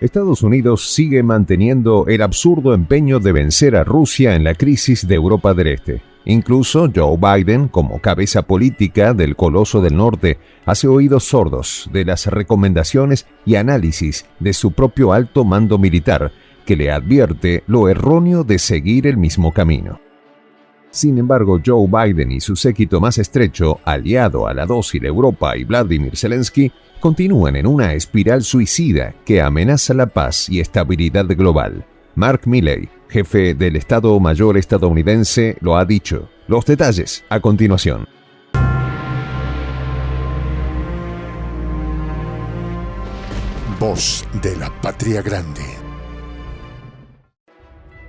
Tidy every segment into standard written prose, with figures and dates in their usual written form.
Estados Unidos sigue manteniendo el absurdo empeño de vencer a Rusia en la crisis de Europa del Este. Incluso Joe Biden, como cabeza política del Coloso del Norte, hace oídos sordos de las recomendaciones y análisis de su propio alto mando militar, que le advierte lo erróneo de seguir el mismo camino. Sin embargo, Joe Biden y su séquito más estrecho, aliado a la dócil Europa y Vladimir Zelensky, continúan en una espiral suicida que amenaza la paz y estabilidad global. Mark Milley, jefe del Estado Mayor estadounidense, lo ha dicho. Los detalles a continuación. Voz de la Patria Grande.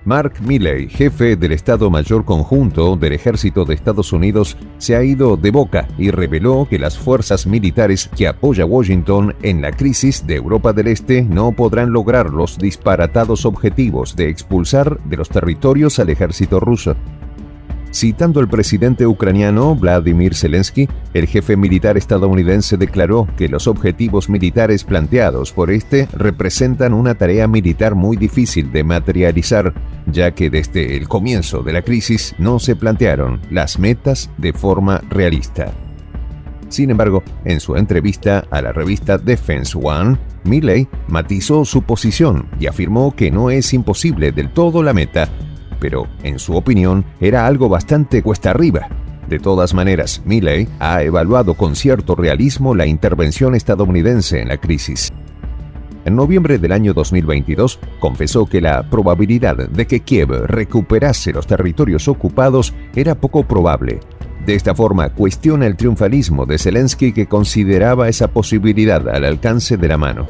Mark Milley, jefe del Estado Mayor Conjunto del Ejército de Estados Unidos, se ha ido de boca y reveló que las fuerzas militares que apoya Washington en la crisis de Europa del Este no podrán lograr los disparatados objetivos de expulsar de los territorios al ejército ruso. Citando al presidente ucraniano Vladimir Zelensky, el jefe militar estadounidense declaró que los objetivos militares planteados por este representan una tarea militar muy difícil de materializar, ya que desde el comienzo de la crisis no se plantearon las metas de forma realista. Sin embargo, en su entrevista a la revista Defense One, Milley matizó su posición y afirmó que no es imposible del todo la meta, pero, en su opinión, era algo bastante cuesta arriba. De todas maneras, Milley ha evaluado con cierto realismo la intervención estadounidense en la crisis. En noviembre del año 2022, confesó que la probabilidad de que Kiev recuperase los territorios ocupados era poco probable. De esta forma, cuestiona el triunfalismo de Zelensky, que consideraba esa posibilidad al alcance de la mano.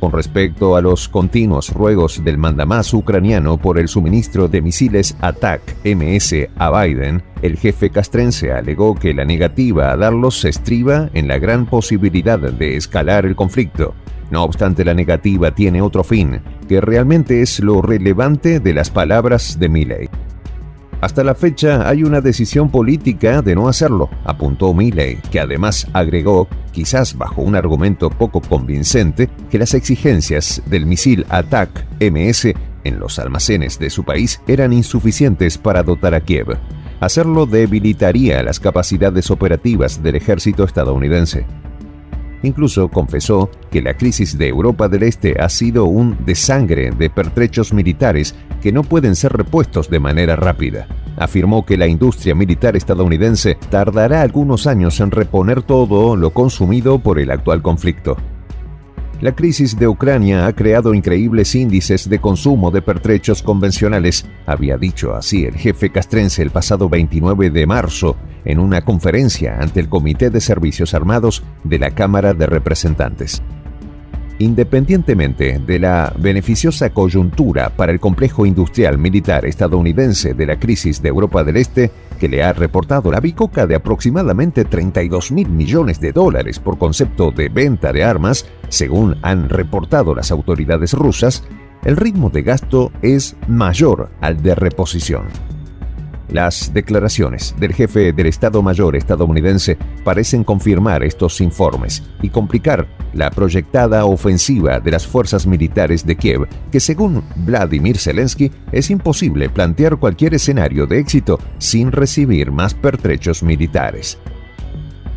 Con respecto a los continuos ruegos del mandamás ucraniano por el suministro de misiles ATAK-MS a Biden, el jefe castrense alegó que la negativa a darlos se estriba en la gran posibilidad de escalar el conflicto. No obstante, la negativa tiene otro fin, que realmente es lo relevante de las palabras de Milley. Hasta la fecha hay una decisión política de no hacerlo, apuntó Milley, que además agregó, quizás bajo un argumento poco convincente, que las exigencias del misil ATAK-MS en los almacenes de su país eran insuficientes para dotar a Kiev. Hacerlo debilitaría las capacidades operativas del ejército estadounidense. Incluso confesó que la crisis de Europa del Este ha sido un desangre de pertrechos militares que no pueden ser repuestos de manera rápida. Afirmó que la industria militar estadounidense tardará algunos años en reponer todo lo consumido por el actual conflicto. La crisis de Ucrania ha creado increíbles índices de consumo de pertrechos convencionales, había dicho así el jefe castrense el pasado 29 de marzo en una conferencia ante el Comité de Servicios Armados de la Cámara de Representantes. Independientemente de la beneficiosa coyuntura para el complejo industrial militar estadounidense de la crisis de Europa del Este, que le ha reportado la bicoca de aproximadamente $32.000 millones por concepto de venta de armas, según han reportado las autoridades rusas, el ritmo de gasto es mayor al de reposición. Las declaraciones del jefe del Estado Mayor estadounidense parecen confirmar estos informes y complicar la proyectada ofensiva de las fuerzas militares de Kiev, que según Vladimir Zelensky es imposible plantear cualquier escenario de éxito sin recibir más pertrechos militares.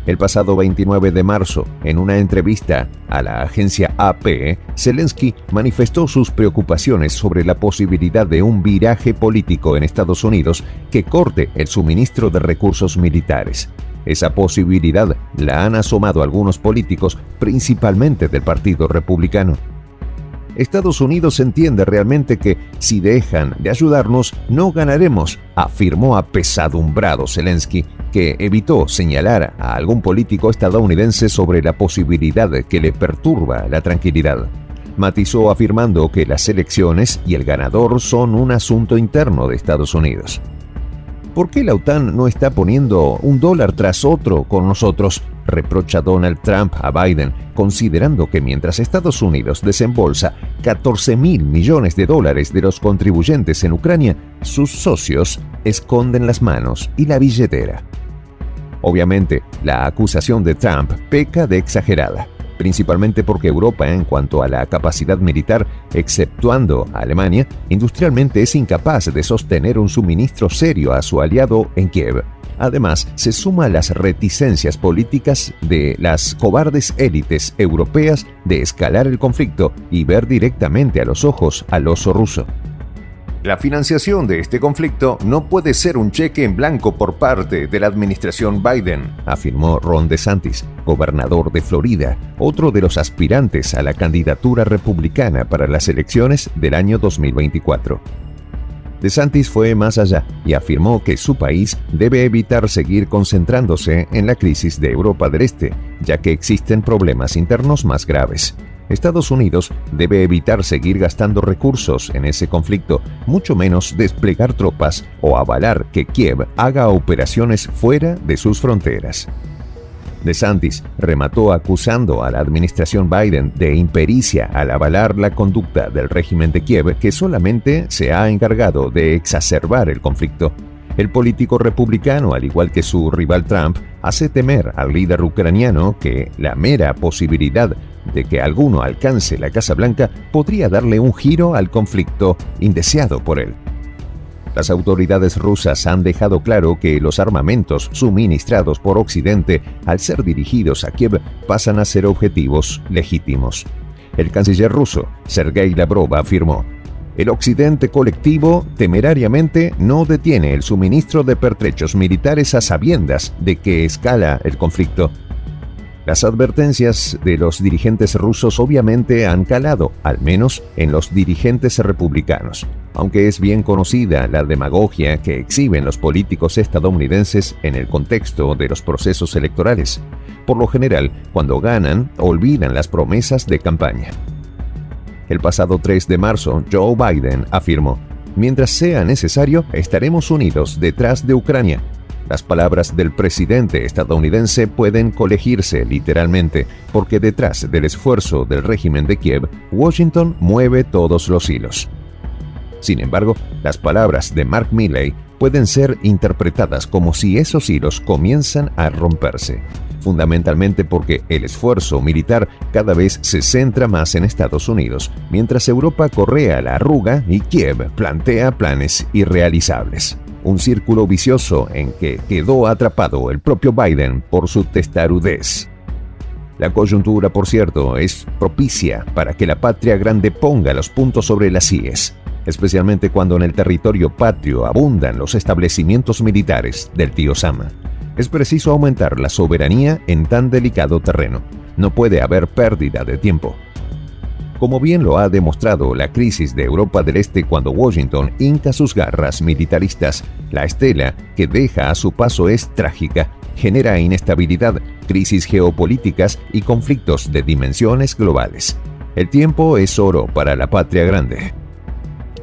El pasado 29 de marzo, en una entrevista a la agencia AP, Zelensky manifestó sus preocupaciones sobre la posibilidad de un viraje político en Estados Unidos que corte el suministro de recursos militares. Esa posibilidad la han asomado algunos políticos, principalmente del Partido Republicano. Estados Unidos entiende realmente que, si dejan de ayudarnos, no ganaremos, afirmó apesadumbrado Zelensky, que evitó señalar a algún político estadounidense sobre la posibilidad que le perturba la tranquilidad. Matizó afirmando que las elecciones y el ganador son un asunto interno de Estados Unidos. ¿Por qué la OTAN no está poniendo un dólar tras otro con nosotros?, reprocha Donald Trump a Biden, considerando que mientras Estados Unidos desembolsa $14.000 millones de los contribuyentes en Ucrania, sus socios esconden las manos y la billetera. Obviamente, la acusación de Trump peca de exagerada. principalmente porque Europa, en cuanto a la capacidad militar, exceptuando a Alemania, industrialmente es incapaz de sostener un suministro serio a su aliado en Kiev. Además, se suma las reticencias políticas de las cobardes élites europeas de escalar el conflicto y ver directamente a los ojos al oso ruso. La financiación de este conflicto no puede ser un cheque en blanco por parte de la administración Biden, afirmó Ron DeSantis, gobernador de Florida, otro de los aspirantes a la candidatura republicana para las elecciones del año 2024. DeSantis fue más allá y afirmó que su país debe evitar seguir concentrándose en la crisis de Europa del Este, ya que existen problemas internos más graves. Estados Unidos debe evitar seguir gastando recursos en ese conflicto, mucho menos desplegar tropas o avalar que Kiev haga operaciones fuera de sus fronteras. DeSantis remató acusando a la administración Biden de impericia al avalar la conducta del régimen de Kiev, que solamente se ha encargado de exacerbar el conflicto. El político republicano, al igual que su rival Trump, hace temer al líder ucraniano que la mera posibilidad de que alguno alcance la Casa Blanca podría darle un giro al conflicto indeseado por él. Las autoridades rusas han dejado claro que los armamentos suministrados por Occidente, al ser dirigidos a Kiev, pasan a ser objetivos legítimos. El canciller ruso, Sergei Lavrov, afirmó: "El Occidente colectivo temerariamente no detiene el suministro de pertrechos militares a sabiendas de que escala el conflicto". Las advertencias de los dirigentes rusos obviamente han calado, al menos en los dirigentes republicanos. Aunque es bien conocida la demagogia que exhiben los políticos estadounidenses en el contexto de los procesos electorales. Por lo general, cuando ganan, olvidan las promesas de campaña. El pasado 3 de marzo, Joe Biden afirmó: "Mientras sea necesario, estaremos unidos detrás de Ucrania". Las palabras del presidente estadounidense pueden colegirse literalmente, porque detrás del esfuerzo del régimen de Kiev, Washington mueve todos los hilos. Sin embargo, las palabras de Mark Milley pueden ser interpretadas como si esos hilos comienzan a romperse, fundamentalmente porque el esfuerzo militar cada vez se centra más en Estados Unidos, mientras Europa correa la arruga y Kiev plantea planes irrealizables. Un círculo vicioso en que quedó atrapado el propio Biden por su testarudez. La coyuntura, por cierto, es propicia para que la patria grande ponga los puntos sobre las íes, especialmente cuando en el territorio patrio abundan los establecimientos militares del tío Sam. Es preciso aumentar la soberanía en tan delicado terreno. No puede haber pérdida de tiempo. Como bien lo ha demostrado la crisis de Europa del Este cuando Washington hinca sus garras militaristas, la estela que deja a su paso es trágica, genera inestabilidad, crisis geopolíticas y conflictos de dimensiones globales. El tiempo es oro para la patria grande.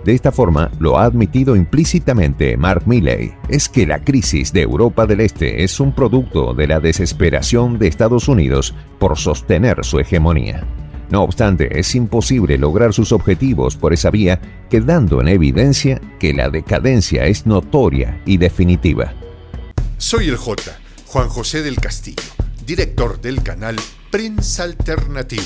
De esta forma, lo ha admitido implícitamente Mark Milley, es que la crisis de Europa del Este es un producto de la desesperación de Estados Unidos por sostener su hegemonía. No obstante, es imposible lograr sus objetivos por esa vía, quedando en evidencia que la decadencia es notoria y definitiva. Soy el Juan José del Castillo, director del canal Prensa Alternativa.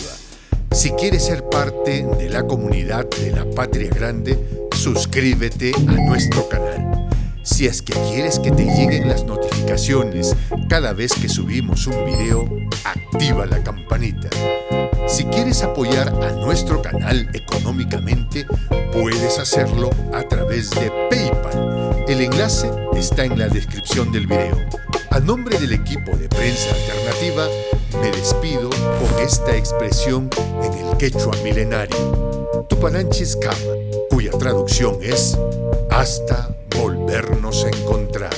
Si quieres ser parte de la comunidad de la Patria Grande, suscríbete a nuestro canal. Si es que quieres que te lleguen las notificaciones cada vez que subimos un video, activa la campanita. Si quieres apoyar a nuestro canal económicamente, puedes hacerlo a través de PayPal. El enlace está en la descripción del video. A nombre del equipo de Prensa Alternativa, me despido con esta expresión en el quechua milenario, Tupananchis Kama, cuya traducción es hasta volvernos a encontrar.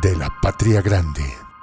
de la Patria Grande.